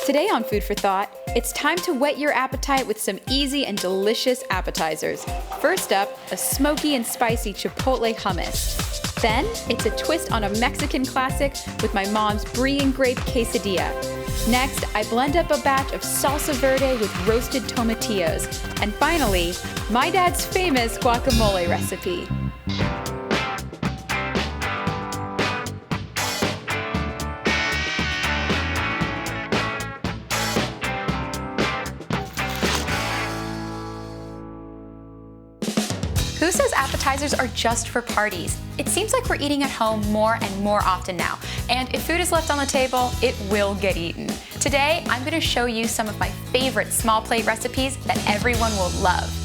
Today on Food for Thought, it's time to whet your appetite with some easy and delicious appetizers. First up, a smoky and spicy Chipotle Hummus. Then, it's a twist on a Mexican classic with my mom's Brie and Grape quesadilla. Next, I blend up a batch of Salsa Verde with roasted tomatillos. And finally, my dad's famous guacamole recipe. Who says appetizers are just for parties? It seems like we're eating at home more and more often now. And if food is left on the table, it will get eaten. Today, I'm going to show you some of my favorite small plate recipes that everyone will love.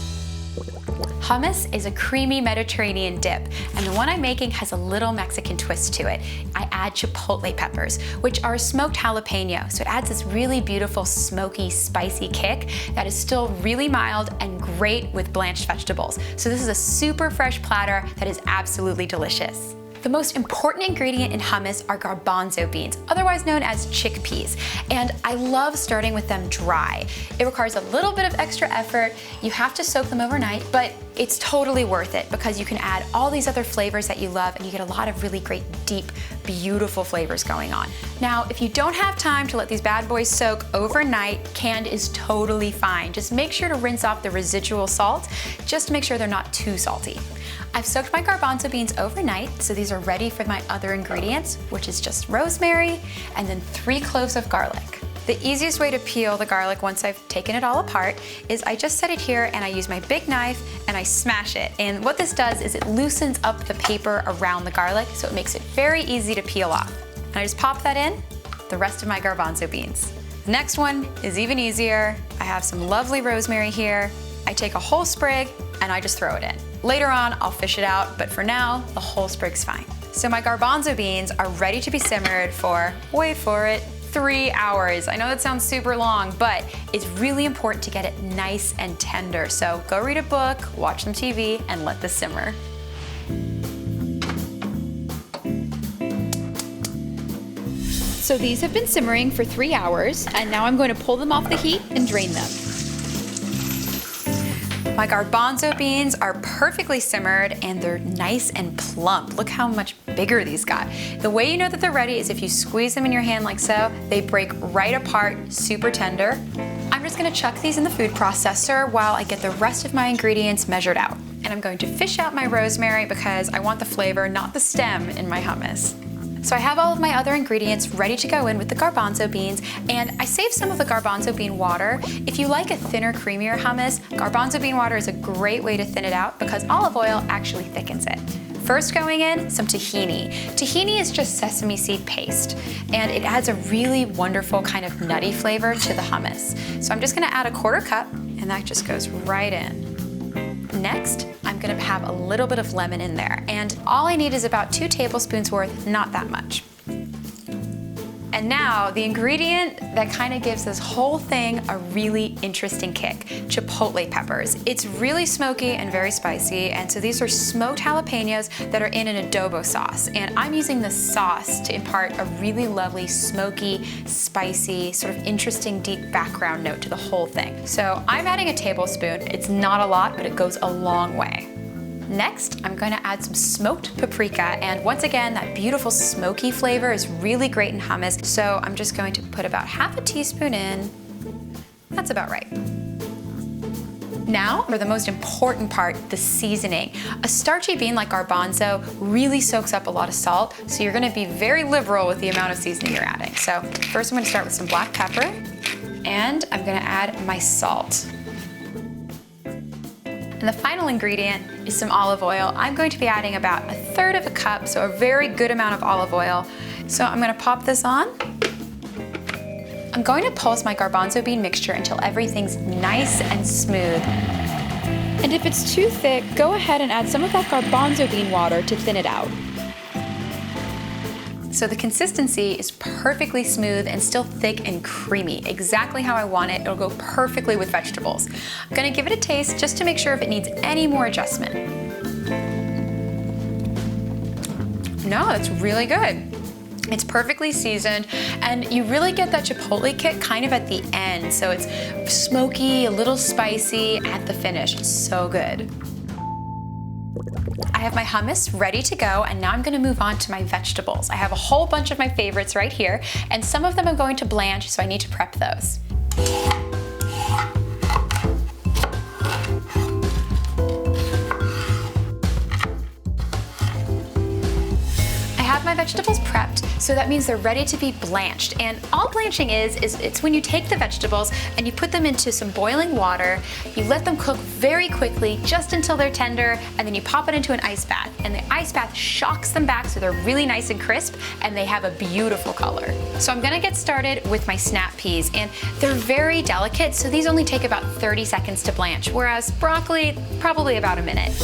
Hummus is a creamy Mediterranean dip, and the one I'm making has a little Mexican twist to it. I add chipotle peppers, which are smoked jalapeno, so it adds this really beautiful smoky, spicy kick that is still really mild and great with blanched vegetables. So this is a super fresh platter that is absolutely delicious. The most important ingredient in hummus are garbanzo beans, otherwise known as chickpeas, and I love starting with them dry. It requires a little bit of extra effort. You have to soak them overnight, but it's totally worth it because you can add all these other flavors that you love and you get a lot of really great, deep, beautiful flavors going on. Now, if you don't have time to let these bad boys soak overnight, canned is totally fine. Just make sure to rinse off the residual salt, just to make sure they're not too salty. I've soaked my garbanzo beans overnight, so these are ready for my other ingredients, which is just rosemary and then 3 cloves of garlic. The easiest way to peel the garlic once I've taken it all apart is I just set it here and I use my big knife and I smash it. And what this does is it loosens up the paper around the garlic, so it makes it very easy to peel off. And I just pop that in, the rest of my garbanzo beans. The next one is even easier. I have some lovely rosemary here. I take a whole sprig and I just throw it in. Later on, I'll fish it out, but for now, the whole sprig's fine. So my garbanzo beans are ready to be simmered for, wait for it, 3 hours. I know that sounds super long, but it's really important to get it nice and tender. So go read a book, watch some TV, and let this simmer. So these have been simmering for 3 hours, and now I'm going to pull them off the heat and drain them. My garbanzo beans are perfectly simmered and they're nice and plump. Look how much bigger these got. The way you know that they're ready is if you squeeze them in your hand like so, they break right apart, super tender. I'm just gonna chuck these in the food processor while I get the rest of my ingredients measured out. And I'm going to fish out my rosemary because I want the flavor, not the stem, in my hummus. So I have all of my other ingredients ready to go in with the garbanzo beans, and I saved some of the garbanzo bean water. If you like a thinner, creamier hummus, garbanzo bean water is a great way to thin it out because olive oil actually thickens it. First going in, some tahini. Tahini is just sesame seed paste, and it adds a really wonderful kind of nutty flavor to the hummus. So I'm just gonna add a 1/4 cup, and that just goes right in. Next, I'm gonna have a little bit of lemon in there, and all I need is about 2 tablespoons worth, not that much. And now, the ingredient that kind of gives this whole thing a really interesting kick, chipotle peppers. It's really smoky and very spicy, and so these are smoked jalapenos that are in an adobo sauce. And I'm using the sauce to impart a really lovely, smoky, spicy, sort of interesting, deep background note to the whole thing. So I'm adding a tablespoon. It's not a lot, but it goes a long way. Next, I'm going to add some smoked paprika, and once again, that beautiful smoky flavor is really great in hummus, so I'm just going to put about ½ teaspoon in. That's about right. Now, for the most important part, the seasoning. A starchy bean like garbanzo really soaks up a lot of salt, so you're going to be very liberal with the amount of seasoning you're adding. So first I'm going to start with some black pepper, and I'm going to add my salt. And the final ingredient is some olive oil. I'm going to be adding about 1/3 cup, so a very good amount of olive oil. So I'm gonna pop this on. I'm going to pulse my garbanzo bean mixture until everything's nice and smooth. And if it's too thick, go ahead and add some of that garbanzo bean water to thin it out. So the consistency is perfectly smooth and still thick and creamy, exactly how I want it. It'll go perfectly with vegetables. I'm gonna give it a taste just to make sure if it needs any more adjustment. No, that's really good. It's perfectly seasoned, and you really get that chipotle kick kind of at the end. So it's smoky, a little spicy at the finish. It's so good. I have my hummus ready to go, and now I'm gonna move on to my vegetables. I have a whole bunch of my favorites right here, and some of them I'm going to blanch, so I need to prep those. My vegetables prepped, so that means they're ready to be blanched. And all blanching is it's when you take the vegetables and you put them into some boiling water, you let them cook very quickly just until they're tender, and then you pop it into an ice bath. And the ice bath shocks them back so they're really nice and crisp, and they have a beautiful color. So I'm gonna get started with my snap peas, and they're very delicate, so these only take about 30 seconds to blanch, whereas broccoli, probably about a minute.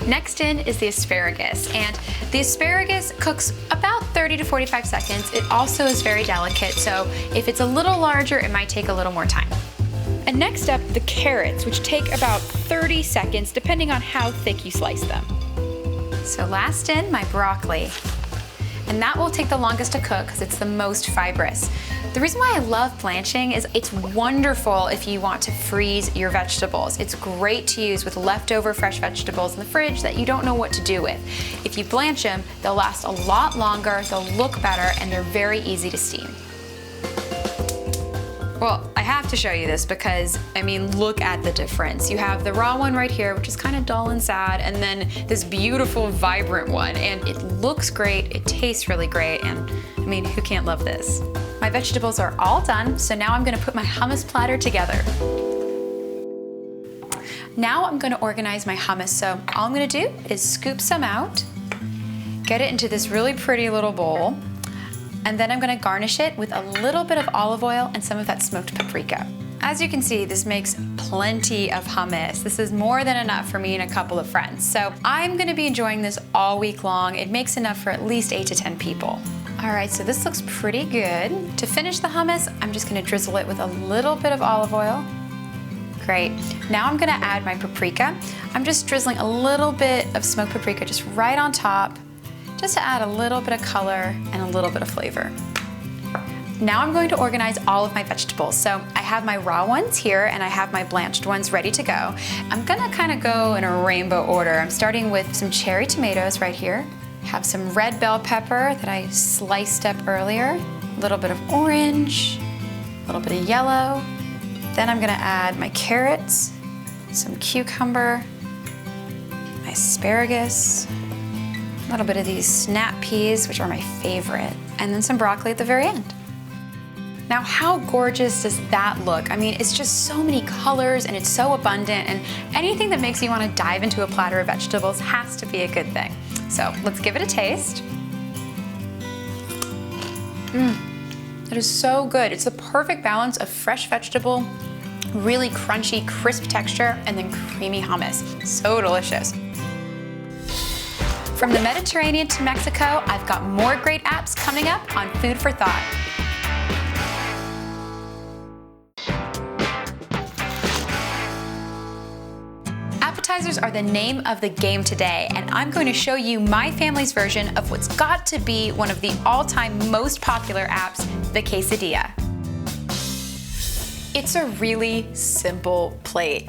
Next in is the asparagus, and the asparagus cooks about 30 to 45 seconds. It also is very delicate, so if it's a little larger, it might take a little more time. And next up, the carrots, which take about 30 seconds, depending on how thick you slice them. So last in, my broccoli. And that will take the longest to cook because it's the most fibrous. The reason why I love blanching is it's wonderful if you want to freeze your vegetables. It's great to use with leftover fresh vegetables in the fridge that you don't know what to do with. If you blanch them, they'll last a lot longer, they'll look better, and they're very easy to steam. Well, I have to show you this because, I mean, look at the difference. You have the raw one right here, which is kind of dull and sad, and then this beautiful, vibrant one. And it looks great, it tastes really great, and I mean, who can't love this? My vegetables are all done, so now I'm gonna put my hummus platter together. Now I'm gonna organize my hummus, so all I'm gonna do is scoop some out, get it into this really pretty little bowl, and then I'm gonna garnish it with a little bit of olive oil and some of that smoked paprika. As you can see, this makes plenty of hummus. This is more than enough for me and a couple of friends. So I'm gonna be enjoying this all week long. It makes enough for at least 8 to 10 people. All right, so this looks pretty good. To finish the hummus, I'm just gonna drizzle it with a little bit of olive oil. Great. Now I'm gonna add my paprika. I'm just drizzling a little bit of smoked paprika just right on top, just to add a little bit of color and a little bit of flavor. Now I'm going to organize all of my vegetables. So I have my raw ones here and I have my blanched ones ready to go. I'm gonna kind of go in a rainbow order. I'm starting with some cherry tomatoes right here. Have some red bell pepper that I sliced up earlier. A little bit of orange, a little bit of yellow. Then I'm gonna add my carrots, some cucumber, my asparagus, a little bit of these snap peas, which are my favorite, and then some broccoli at the very end. Now, how gorgeous does that look? I mean, it's just so many colors and it's so abundant, and anything that makes you want to dive into a platter of vegetables has to be a good thing. So let's give it a taste. It is so good. It's the perfect balance of fresh vegetable, really crunchy, crisp texture, and then creamy hummus. So delicious. From the Mediterranean to Mexico, I've got more great apps coming up on Food for Thought. Appetizers are the name of the game today, and I'm going to show you my family's version of what's got to be one of the all-time most popular apps, the quesadilla. It's a really simple plate.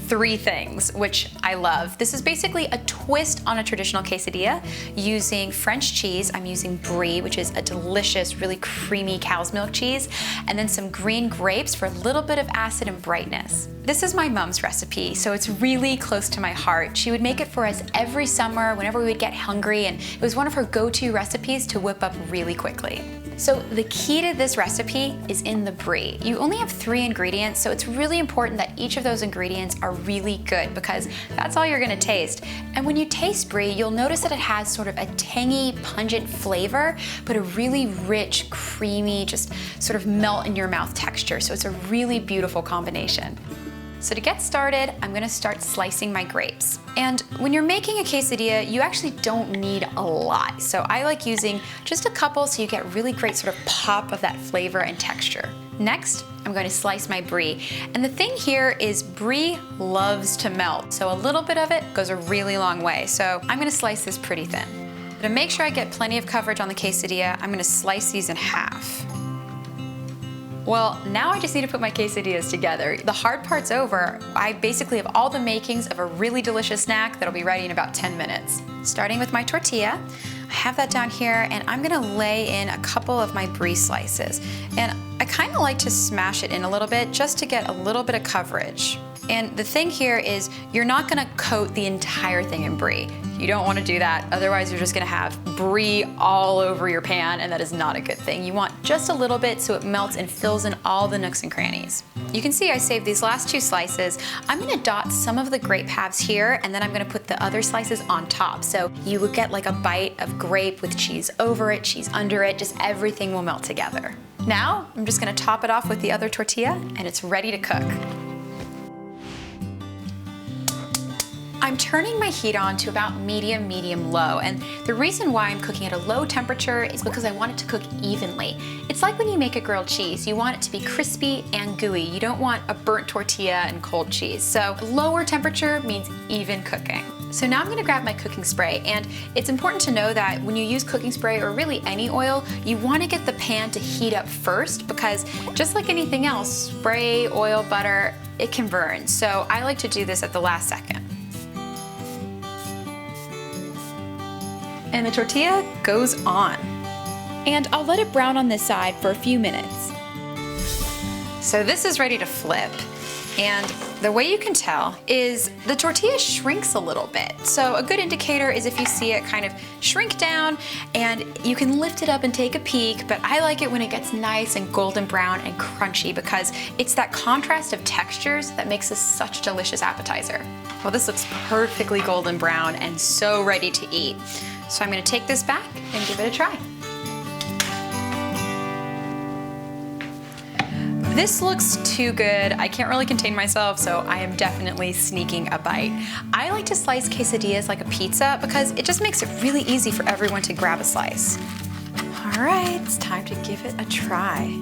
3 things, which I love. This is basically a twist on a traditional quesadilla using French cheese. I'm using Brie, which is a delicious, really creamy cow's milk cheese, and then some green grapes for a little bit of acid and brightness. This is my mom's recipe, so it's really close to my heart. She would make it for us every summer whenever we would get hungry, and it was one of her go-to recipes to whip up really quickly. So the key to this recipe is in the Brie. You only have 3 ingredients, so it's really important that each of those ingredients are really good because that's all you're gonna taste. And when you taste Brie, you'll notice that it has sort of a tangy, pungent flavor, but a really rich, creamy, just sort of melt in your mouth texture. So it's a really beautiful combination. So to get started, I'm gonna start slicing my grapes. And when you're making a quesadilla, you actually don't need a lot. So I like using just a couple so you get really great sort of pop of that flavor and texture. Next, I'm going to slice my Brie. And the thing here is Brie loves to melt, so a little bit of it goes a really long way. So I'm gonna slice this pretty thin. To make sure I get plenty of coverage on the quesadilla, I'm gonna slice these in half. Well, now I just need to put my quesadillas together. The hard part's over. I basically have all the makings of a really delicious snack that'll be ready in about 10 minutes. Starting with my tortilla, I have that down here, and I'm gonna lay in a couple of my Brie slices. And I kinda like to smash it in a little bit just to get a little bit of coverage. And the thing here is you're not gonna coat the entire thing in Brie. You don't wanna do that, otherwise you're just gonna have Brie all over your pan, and that is not a good thing. You want just a little bit so it melts and fills in all the nooks and crannies. You can see I saved these last 2 slices. I'm gonna dot some of the grape halves here, and then I'm gonna put the other slices on top. So you would get like a bite of grape with cheese over it, cheese under it, just everything will melt together. Now, I'm just gonna top it off with the other tortilla, and it's ready to cook. I'm turning my heat on to about medium low, and the reason why I'm cooking at a low temperature is because I want it to cook evenly. It's like when you make a grilled cheese, you want it to be crispy and gooey. You don't want a burnt tortilla and cold cheese. So lower temperature means even cooking. So now I'm gonna grab my cooking spray, and it's important to know that when you use cooking spray or really any oil, you wanna get the pan to heat up first, because just like anything else, spray, oil, butter, it can burn. So I like to do this at the last second. And the tortilla goes on. And I'll let it brown on this side for a few minutes. So this is ready to flip. And the way you can tell is the tortilla shrinks a little bit. So a good indicator is if you see it kind of shrink down, and you can lift it up and take a peek, but I like it when it gets nice and golden brown and crunchy, because it's that contrast of textures that makes this such a delicious appetizer. Well, this looks perfectly golden brown and so ready to eat. So I'm gonna take this back and give it a try. This looks too good. I can't really contain myself, so I am definitely sneaking a bite. I like to slice quesadillas like a pizza because it just makes it really easy for everyone to grab a slice. All right, it's time to give it a try.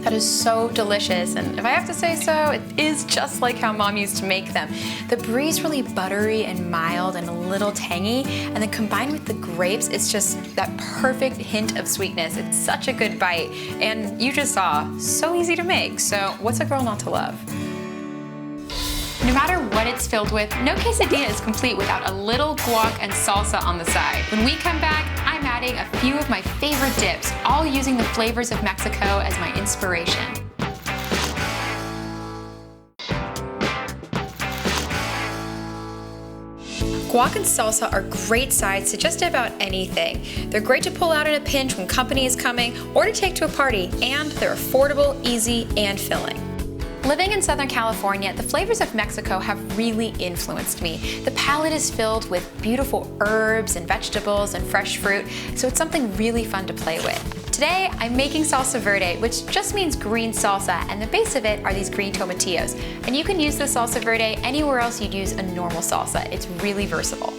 That is so delicious, and if I have to say so, it is just like how Mom used to make them. The Brie is really buttery and mild and a little tangy, and then combined with the grapes, it's just that perfect hint of sweetness. It's such a good bite, and you just saw, so easy to make, so what's a girl not to love? No matter what it's filled with, no quesadilla is complete without a little guac and salsa on the side. When we come back, I'm adding a few of my favorite dips, all using the flavors of Mexico as my inspiration. Guac and salsa are great sides to just about anything. They're great to pull out in a pinch when company is coming, or to take to a party, and they're affordable, easy, and filling. Living in Southern California, the flavors of Mexico have really influenced me. The palate is filled with beautiful herbs and vegetables and fresh fruit, so it's something really fun to play with. Today, I'm making Salsa Verde, which just means green salsa, and the base of it are these green tomatillos. And you can use the Salsa Verde anywhere else you'd use a normal salsa. It's really versatile.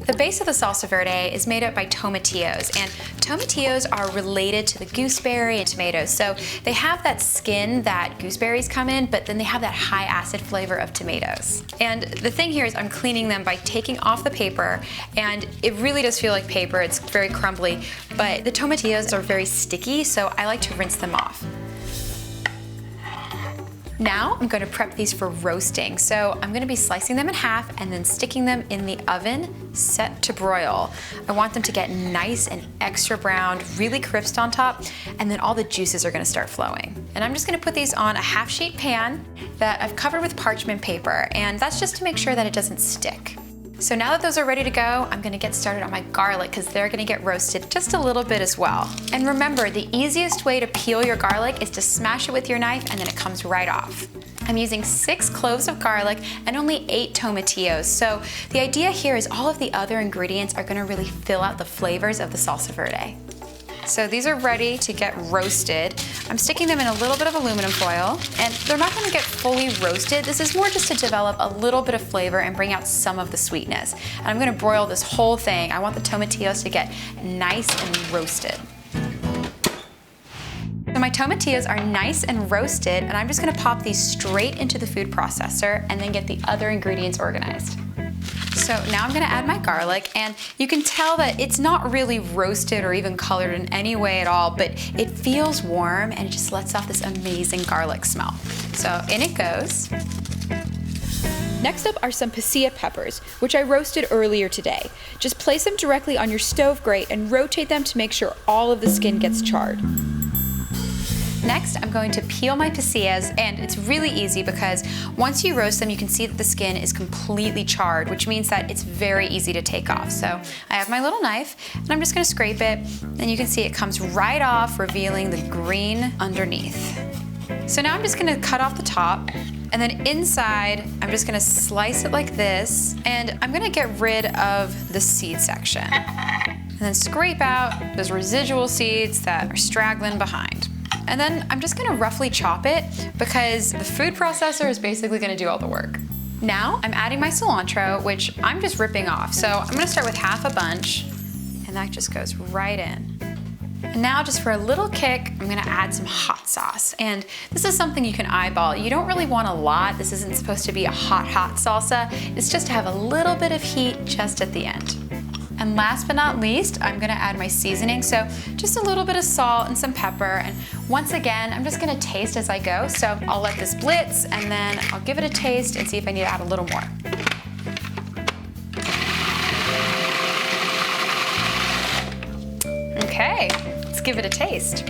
The base of the Salsa Verde is made up by tomatillos, and tomatillos are related to the gooseberry and tomatoes. So they have that skin that gooseberries come in, but then they have that high acid flavor of tomatoes. And the thing here is I'm cleaning them by taking off the paper, and it really does feel like paper. It's very crumbly, but the tomatillos are very sticky, so I like to rinse them off. Now I'm going to prep these for roasting. So I'm going to be slicing them in half and then sticking them in the oven set to broil. I want them to get nice and extra browned, really crisp on top, and then all the juices are going to start flowing. And I'm just going to put these on a half sheet pan that I've covered with parchment paper, and that's just to make sure that it doesn't stick. So now that those are ready to go, I'm gonna get started on my garlic because they're gonna get roasted just a little bit as well. And remember, the easiest way to peel your garlic is to smash it with your knife and then it comes right off. I'm using 6 cloves of garlic and only 8 tomatillos. So the idea here is all of the other ingredients are gonna really fill out the flavors of the Salsa Verde. So these are ready to get roasted. I'm sticking them in a little bit of aluminum foil, and they're not gonna get fully roasted. This is more just to develop a little bit of flavor and bring out some of the sweetness. And I'm gonna broil this whole thing. I want the tomatillos to get nice and roasted. So my tomatillos are nice and roasted, and I'm just gonna pop these straight into the food processor and then get the other ingredients organized. So now I'm gonna add my garlic, and you can tell that it's not really roasted or even colored in any way at all, but it feels warm and it just lets off this amazing garlic smell. So in it goes. Next up are some pasilla peppers, which I roasted earlier today. Just place them directly on your stove grate and rotate them to make sure all of the skin gets charred. Next, I'm going to peel my pasillas, and it's really easy because once you roast them, you can see that the skin is completely charred, which means that it's very easy to take off. So I have my little knife, and I'm just gonna scrape it, and you can see it comes right off, revealing the green underneath. So now I'm just gonna cut off the top, and then inside, I'm just gonna slice it like this, and I'm gonna get rid of the seed section. And then scrape out those residual seeds that are straggling behind. And then I'm just gonna roughly chop it because the food processor is basically gonna do all the work. Now I'm adding my cilantro, which I'm just ripping off. So I'm gonna start with half a bunch, and that just goes right in. And now just for a little kick, I'm gonna add some hot sauce. And this is something you can eyeball. You don't really want a lot. This isn't supposed to be a hot salsa. It's just to have a little bit of heat just at the end. And last but not least, I'm gonna add my seasoning. So just a little bit of salt and some pepper. And once again, I'm just gonna taste as I go. So I'll let this blitz, and then I'll give it a taste and see if I need to add a little more. Okay, let's give it a taste.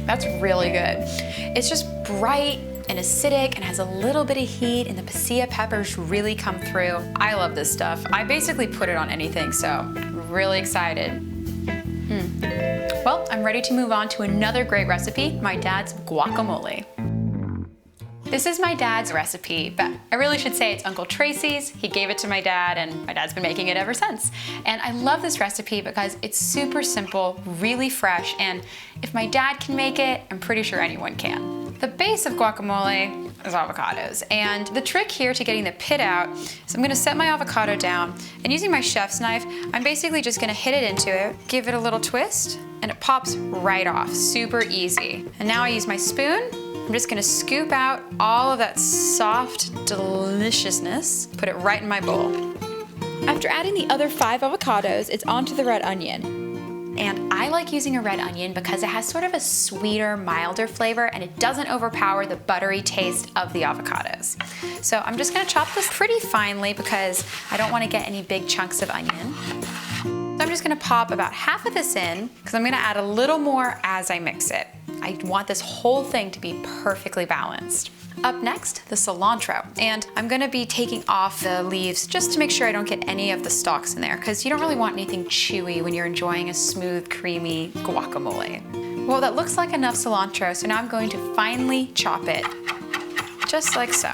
That's really good. It's just bright and acidic and has a little bit of heat, and the pasilla peppers really come through. I love this stuff. I basically put it on anything, so I'm really excited. Well, I'm ready to move on to another great recipe, my dad's guacamole. This is my dad's recipe, but I really should say it's Uncle Tracy's. He gave it to my dad, and my dad's been making it ever since. And I love this recipe because it's super simple, really fresh, and if my dad can make it, I'm pretty sure anyone can. The base of guacamole is avocados, and the trick here to getting the pit out is I'm gonna set my avocado down, and using my chef's knife, I'm basically just gonna hit it into it, give it a little twist, and it pops right off, super easy. And now I use my spoon. I'm just gonna scoop out all of that soft deliciousness, put it right in my bowl. After adding the other 5 avocados, it's onto the red onion. And I like using a red onion because it has sort of a sweeter, milder flavor, and it doesn't overpower the buttery taste of the avocados. So I'm just gonna chop this pretty finely because I don't wanna get any big chunks of onion. So I'm just gonna pop about half of this in because I'm gonna add a little more as I mix it. I want this whole thing to be perfectly balanced. Up next, the cilantro. And I'm gonna be taking off the leaves just to make sure I don't get any of the stalks in there, because you don't really want anything chewy when you're enjoying a smooth, creamy guacamole. Well, that looks like enough cilantro, so now I'm going to finely chop it, just like so.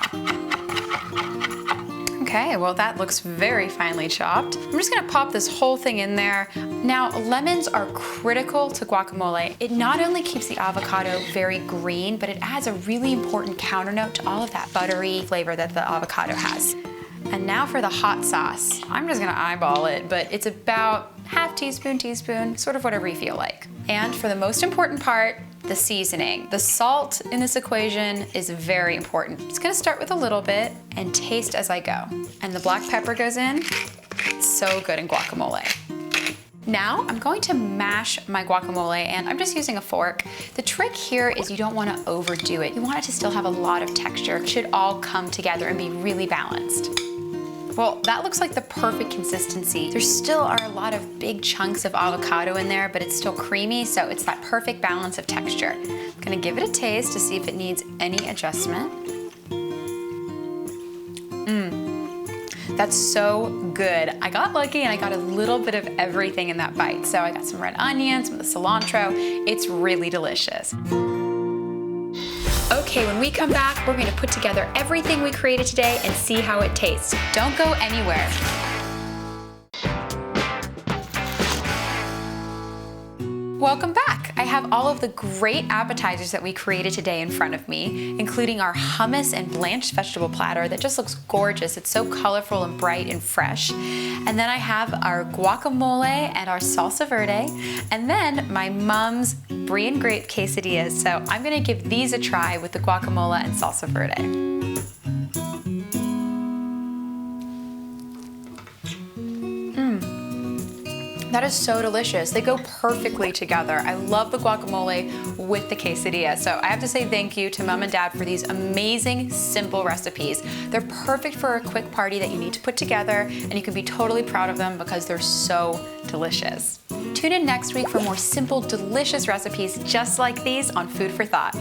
Okay, well that looks very finely chopped. I'm just gonna pop this whole thing in there. Now, lemons are critical to guacamole. It not only keeps the avocado very green, but it adds a really important counter note to all of that buttery flavor that the avocado has. And now for the hot sauce. I'm just gonna eyeball it, but it's about half teaspoon, sort of whatever you feel like. And for the most important part, the seasoning. The salt in this equation is very important. It's gonna start with a little bit and taste as I go. And the black pepper goes in. It's so good in guacamole. Now I'm going to mash my guacamole, and I'm just using a fork. The trick here is you don't want to overdo it. You want it to still have a lot of texture. It should all come together and be really balanced. Well, that looks like the perfect consistency. There still are a lot of big chunks of avocado in there, but it's still creamy, so it's that perfect balance of texture. I'm gonna give it a taste to see if it needs any adjustment. That's so good. I got lucky and I got a little bit of everything in that bite. So I got some red onions, some of the cilantro. It's really delicious. Okay, when we come back, we're gonna put together everything we created today and see how it tastes. Don't go anywhere. Welcome back! I have all of the great appetizers that we created today in front of me, including our hummus and blanched vegetable platter that just looks gorgeous. It's so colorful and bright and fresh. And then I have our guacamole and our salsa verde, and then my mom's Brie and Grape quesadillas. So I'm gonna give these a try with the guacamole and salsa verde. That is so delicious. They go perfectly together. I love the guacamole with the quesadilla. So I have to say thank you to Mom and Dad for these amazing, simple recipes. They're perfect for a quick party that you need to put together, and you can be totally proud of them because they're so delicious. Tune in next week for more simple, delicious recipes just like these on Food for Thought.